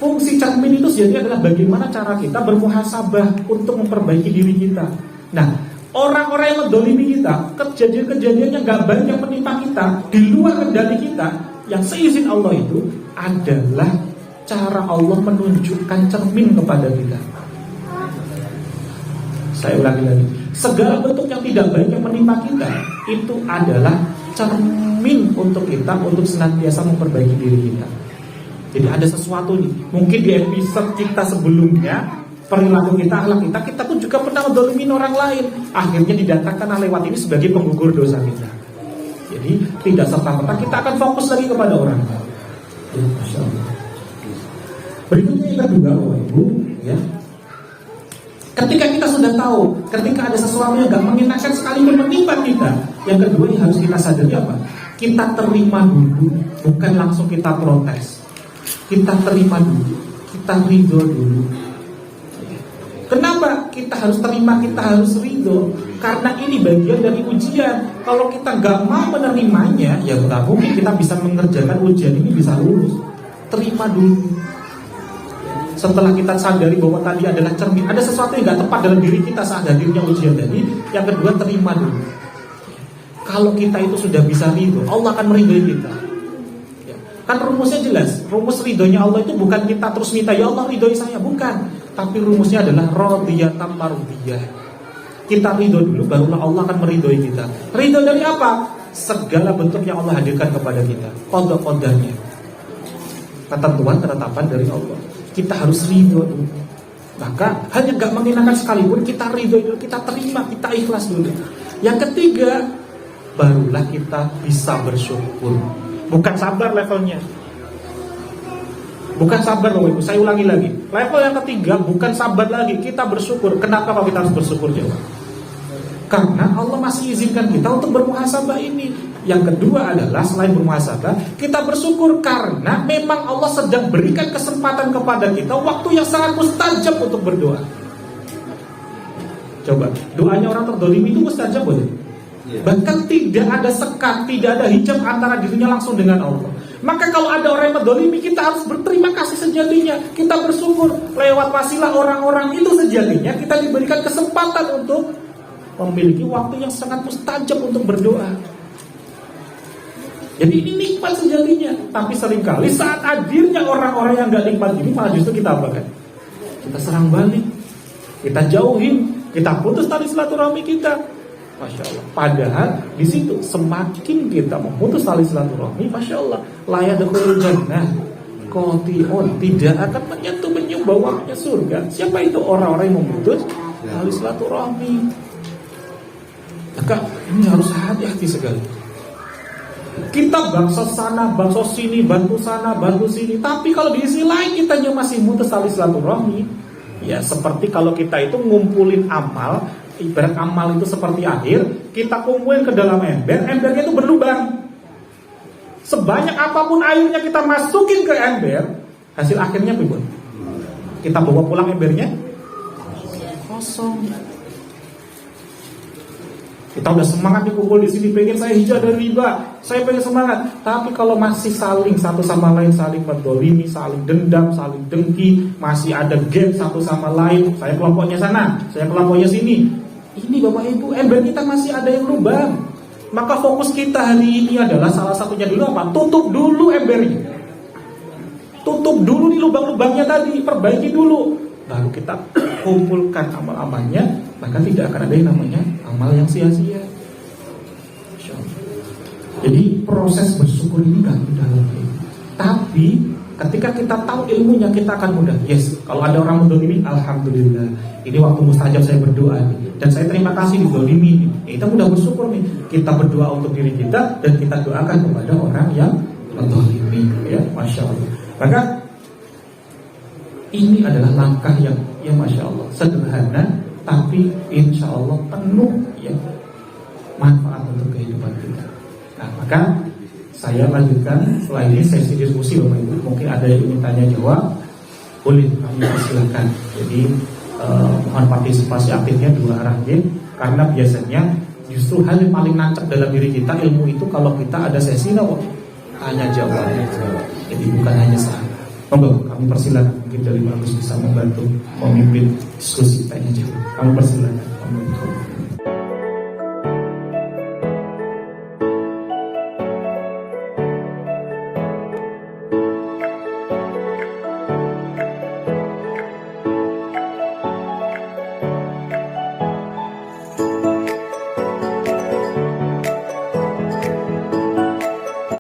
fungsi cermin itu sendiri adalah bagaimana cara kita bermuhasabah untuk memperbaiki diri kita. Nah, orang-orang yang mendolimi kita, kejadian-kejadian yang gak baik yang menimpa kita di luar kendali kita, yang seizin Allah itu adalah cara Allah menunjukkan cermin kepada kita. Saya ulangi lagi, segala bentuk yang tidak baik yang menimpa kita itu adalah cermin untuk kita untuk senantiasa memperbaiki diri kita. Jadi ada sesuatu nih, mungkin di episode kita sebelumnya, perilaku kita, akhlak kita pun juga pernah mendolimin orang lain. Akhirnya didatangkan lewat ini sebagai penggugur dosa kita. Jadi tidak serta-merta kita akan fokus lagi kepada orang lain. Ya, Masya Allah. Berikutnya yang kedua, Bapak Ibu, ya. Ketika kita sudah tahu, ketika ada sesuatu yang gak mengenakan sekali menimpa kita, yang kedua yang harus kita sadari apa? Kita terima dulu, bukan langsung kita protes. Kita terima dulu, kita ridho dulu. Kenapa kita harus terima, kita harus ridho? Karena ini bagian dari ujian. Kalau kita nggak mau menerimanya, ya nggak mungkin kita bisa mengerjakan ujian ini bisa lulus. Terima dulu. Setelah kita sadari bahwa tadi adalah cermin, ada sesuatu yang nggak tepat dalam diri kita saat hadirnya ujian tadi. Yang kedua, terima dulu. Kalau kita itu sudah bisa ridho, Allah akan meridhoi kita. Kan rumusnya jelas. Rumus ridhonya Allah itu bukan kita terus minta, ya Allah ridhoi saya, bukan. Tapi rumusnya adalah radiyatan mardiyah. Kita ridho dulu, barulah Allah akan meridhoi kita. Ridho dari apa? Segala bentuk yang Allah hadirkan kepada kita, qada-qadanya, ketentuan-ketetapan dari Allah. Kita harus ridho dulu. Maka hanya gak mengenakan sekalipun, kita ridho dulu, kita terima, kita ikhlas dulu. Yang ketiga, barulah kita bisa bersyukur. Bukan sabar levelnya. Bukan sabar loh Ibu, saya ulangi lagi. Level yang ketiga bukan sabar lagi, kita bersyukur. Kenapa kalau kita harus bersyukur jawab? Karena Allah masih izinkan kita untuk bermuhasabah ini. Yang kedua adalah selain bermuhasabah, kita bersyukur karena memang Allah sedang berikan kesempatan kepada kita waktu yang sangat mustajab untuk berdoa. Coba, doanya orang terdolimi itu mustajab boleh? Bahkan tidak ada sekat, tidak ada hijab antara dirinya langsung dengan Allah. Maka kalau ada orang yang mendolimi, kita harus berterima kasih sejatinya. Kita bersyukur lewat wasilah orang-orang itu sejatinya kita diberikan kesempatan untuk memiliki waktu yang sangat mustajab untuk berdoa. Jadi ini nikmat sejatinya. Tapi seringkali saat hadirnya orang-orang yang gak nikmat ini, malah justru kita apakan? Kita serang balik, kita jauhin, kita putus tali silaturahmi kita. Masya Allah. Padahal di situ semakin kita memutus tali silaturahmi, Masya Allah, layak dakhulul jannah qati'un, tidak akan menyentuh bawahnya surga. Siapa itu? Orang-orang yang memutus tali silaturahmi. Maka ini harus hati-hati sekali. Kita bangsa sana, bangsa sini, bantu sana, bantu sini. Tapi kalau di sisi lain kita masih memutus tali silaturahmi, ya seperti kalau kita itu ngumpulin amal. Ibarat amal itu seperti air, kita kumpulin ke dalam ember, embernya itu berlubang. Sebanyak apapun airnya kita masukin ke ember, hasil akhirnya apa? Kita bawa pulang embernya kosong. Kita udah semangat dikumpul di sini, pengen saya hijau dari riba, saya pengen semangat. Tapi kalau masih saling satu sama lain, saling mendolimi, saling dendam, saling dengki, masih ada gap satu sama lain, saya kelompoknya sana, saya kelompoknya sini. Ini Bapak Ibu, ember kita masih ada yang lubang. Maka fokus kita hari ini adalah salah satunya dulu apa? Tutup dulu embernya. Tutup dulu nih lubang-lubangnya tadi, perbaiki dulu. Baru kita kumpulkan amal-amalnya, maka tidak akan ada yang namanya amal yang sia-sia. Jadi proses bersyukur ini kan mudah lagi. Tapi Ketika kita tahu ilmunya, kita akan mudah. Yes, kalau ada orang mendolimi, alhamdulillah. Ini waktu mustajab saya berdoa nih. Dan saya terima kasih didolimi. Ya, kita mudah bersyukur nih. Kita berdoa untuk diri kita dan kita doakan kepada orang yang mendolimi. Ya, masya Allah. Maka ini adalah langkah yang masya Allah sederhana, tapi insya Allah penuh ya manfaat untuk kehidupan kita. Nah, maka saya lanjutkan setelah ini sesi diskusi Bapak Ibu. Mungkin ada yang ingin tanya jawab, boleh kami persilakan. Jadi mohon partisipasi aktifnya dua arah ya. Karena biasanya justru hal yang paling nancap dalam diri kita ilmu itu kalau kita ada sesi tanya jawab. Jadi bukan hanya salah. Monggo kami persilakan, mungkin dari Bagus bisa membantu memimpin diskusi tanya jawab. Kami persilakan.